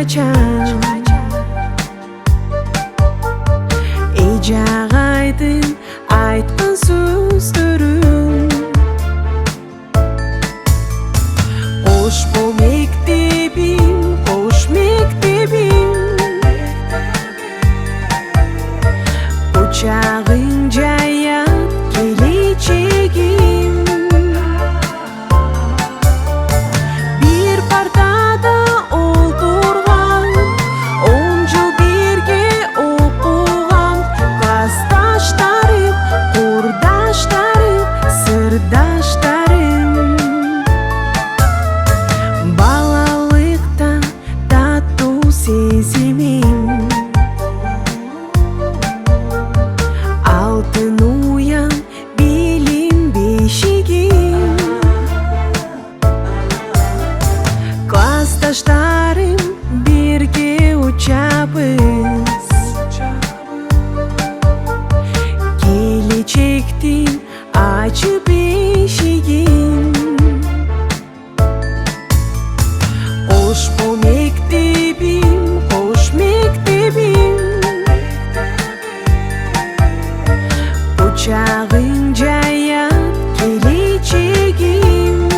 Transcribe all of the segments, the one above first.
качан Ejağaydın айтқан сөздерің Қош бол мектебим, қош мектебим Құшағың жаят келешегім Bir partada отырған 10 жыл бірге оқыған Классташтарым, құрдаштарым, сырдаштарым Балалықтан тату сезімім Алтын уян білім бешігім Классташтарым бірге ұшамыз Келешектен açıp eşigim Hoş bu mektebim, hoş mektebim Uçağın jayat geleceğim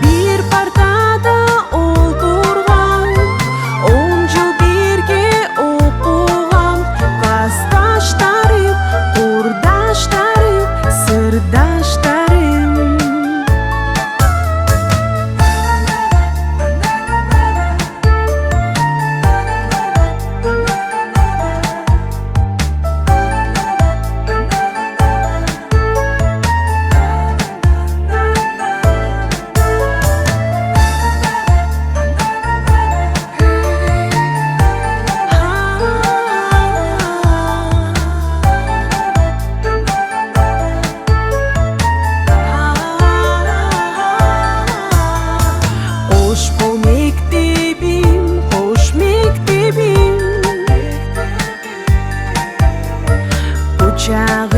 Bir partada отырған 10 жыл бірге оқыған Классташтарым, құрдаштарым, сырдаштарым Hoş bu mektebim, hoş mektebim Uçağın